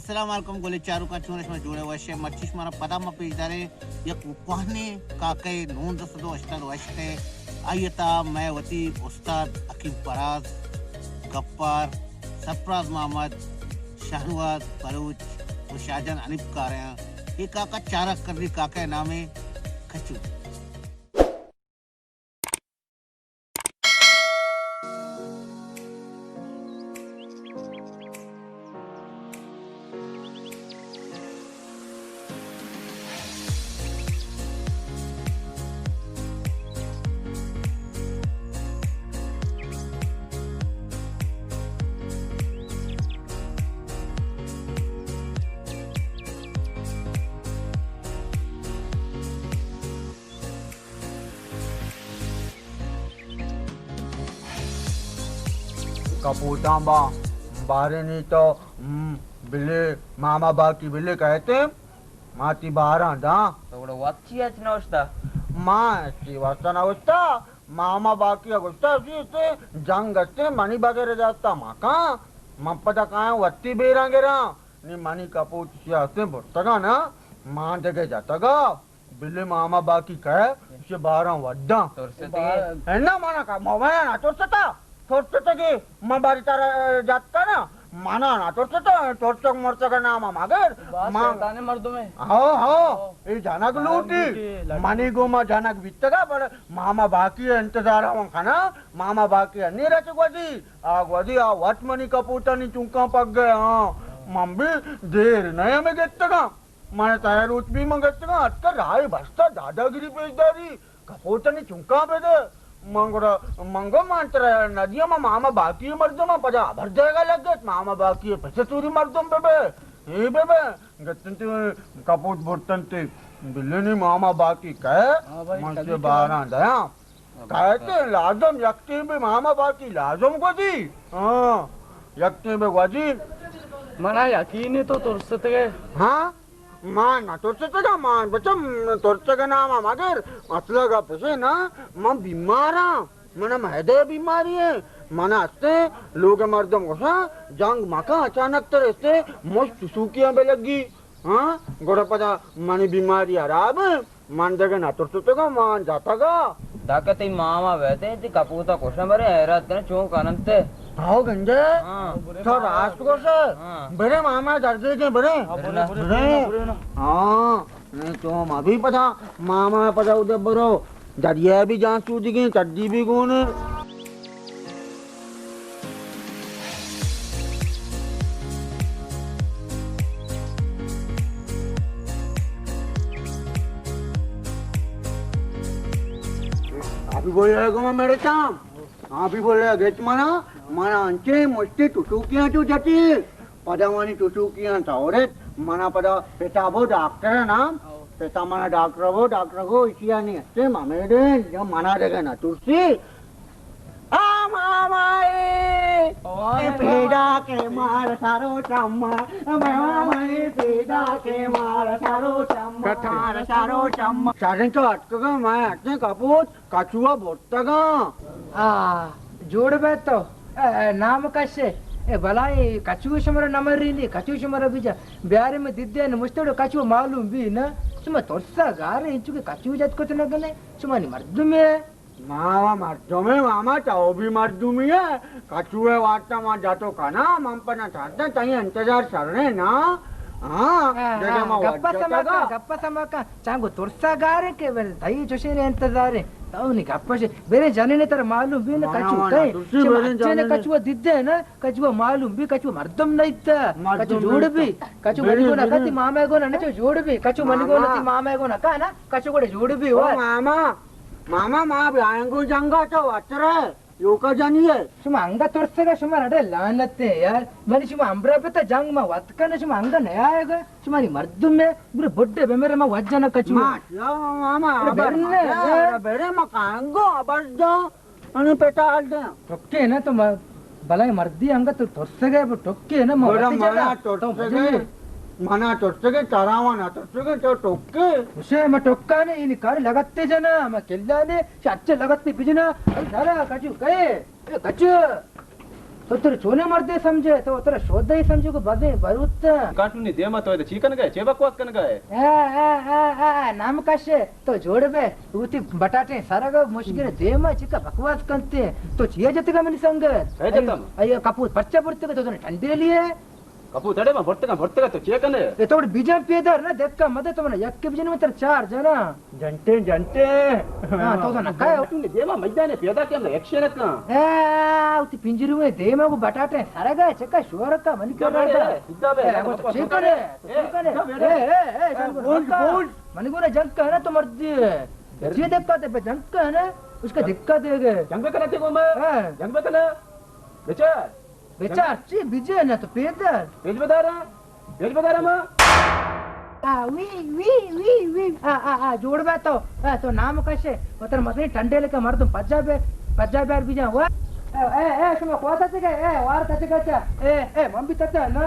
Assalamualaikum gole charu ka chune shma jure washe machish mara padama pejdare yak upahne kakai non dasdo ashtar washte ayata मैं वती उस्ताद Akeem पराज Gaffar Sarfaraz Mohammad Shahnawaz Baloch और शाहजहान अनिब का रहे हैं ये काका चारा करनी काका नामे खचू कपूतांबा बारे नहीं तो बिल्ले मामा बाकी बिल्ले कहते माती बारा दा थोड़ा वच्ची है नौस्ता माँ सी वास्ता ना वस्ता मामा बाकी अगुस्ता सी ते जंग गस्ते मनी बगैर जाता माका मप्पदा काया वत्ती बेरांगे रा नी मनी कपूत सी आते बुर्तगा ना माँ जगह जाता गा बिल्ले मामा बाकी कहे उसे बारा वड्डा है ना माना का मोबाइल ना तोड़ता तोड़ते माँ बारी तारा जाता ना माना ना तोड़ते मरते का नाम मगर माँ ताने मर्दों में हाँ ये जानक लूटी मनी गो माँ जानक बितगा पर मामा बाकी है इंतजार हम खाना मामा बाकी है नहीं रच वदी आ वट मनी कपूता नहीं चुंका पक गए हाँ मम्मी देर नहीं हमें गेतगा मैंने तैयार उठ भी मंगेतगा अटकर राय बस्ता दादागिरी पेशदारी कपूता नहीं चुंका पे दे मंगो मांत्र नदियों में मामा बाकी मर्दों में पजा भर जाएगा लग गया मामा बाकी है पैसे चोरी मर्दों बेबे ये बेबे गत्तंते कपूत बुर्तंते बिल्ले नहीं मामा बाकी कहे मंचे बारह दया कहते लाजम यक्ति भी मामा बाकी लाजम को दी हाँ यक्ति भी वाजी मना यकीन है तो तुरसते हाँ मां ना तोड़ते का मां बच्चा तोड़ते का नाम मगर मतलब का पैसे ना मां बीमार हूं मना महदे बीमारी है मना हंसते लोग मर्दम को सा जंग माका अचानक तरह से मस्त सूखियां पे लगी हाँ गोड़ा पता मनी बीमारी आराब मान जगह ना तोड़ते का मान जाता का दाकते मामा बैठे थे कपूता क्वेश्चन बरे हैरत ने चौंक अनंते हाँ गंजे तो राष्ट्र से बड़े मामा दर्जे के बड़े हाँ नहीं तो अभी पता मामा पता उधर बरो दरिया भी जान सूझ गई चड्डी भी कौन अभी बोलेगा मेरे काम अभी बोले गेट मना mana ance mesti tutukian tu jati pada mani tutukian tauret mana pada peta bo dokter na peta mana dokter go isia ni ase mamede yang mana dega na tursi amamai peda ke mar saro chamma amamai peda ke mar saro chamma kathar saro chamma sarin to atkaga ma atne kaput kachua bottaga जोड़ बे तो नाम कैसे ए भलाई कचू शमर नमर Reilly कचू शमर बीजा Barre में दिद्दे न मुस्तड़ो कचू मालूम भी न सुमा तोरसा गारे इंचु के कचू जत को न गने सुमा नि मर्दुमे मामा मर्दुमे मामा चाओ भी मर्दुमी है कचू है वाटा मा जातो काना मंपना चाहते तई इंतजार सरने ना हाँ जगह मा गप्पा समका चांगो तोरसा गारे के दई जोशे रे इंतजार ताऊनी गप्पा से बेरे जाने ने तर मालूम भी न कचू कई ने कचू दिद्दे न कचू मालूम भी कचू मर्दम नहीं था कचू जोड़ भी कचू मनी को न कती मामा को न जोड़ भी कचू मनी को न मामा को न का ना कचू को जोड़ भी हो मामा मां आएंगो जंगा तो अतरे योका जानिए सुमा अंगा तोरसेगा सुमा अरे लानते यार मनी सुमा अंबरा पे तो जंग में वतका ने सुमा अंगा नया आएगा सुमा नि मर्दुम में बुरे बड्डे बे मेरे मा वजना कचू मामा बेरे मा कांगो अबज अनि पेटा आल दे टोके ना तो भलाई मर्दी अंगा तो तोरसेगा पर टोके ना माना तोरसेगा माना तोरसेगा तारावाना तोरसेगा तो टोके उसे मैं टोका ने इन कार लगाते जना मैं केल्ला ने अच्छे लगाते बिजना सारा कचू कहे कचू तो तेरे चोने मरते समझे तो तेरा शोध ही समझे को बदे बरुत काटूनी देमा तो है चीकन गए चे बकवास कन गए नाम कशे तो जोड़ बे उती बटाटे सारा का मुश्किल देमा चिका बकवास करते तो चिया जते का मनी संगत है जतम अयो कपूत पर्चा पुरते का तो ठंडे लिए कपू तड़े में भट्टे का तो चेकन है ये तो बीजा पेदर ना देख का मदद तो मने यक के बीजन में तेरे 4 जना जंटे जंटे हां तो ना काय तूने देवा मैदान ने पैदा के हम एक्शन का उती पिंजरू में देमा को बटाटे सारा का चक्का शोर का मन कर रहा था सीधा बे तो ठीक करे बोल मन को ना जंग का है ना तो मर्जी ये दिक्कत है जंग का है ना उसका दिक्कत है जंग पे करते को मैं जंग पे करना बेचार बेचार ची बीजे ना तो पेदर भेज बता रहा मैं वी जोड़ बे तो नाम कैसे उतर मदनी ठंडे लेके मर तुम पज्जा बैर बीजा हुआ ए तुम कोता से ए वार तचे का ए मम्मी तचे ना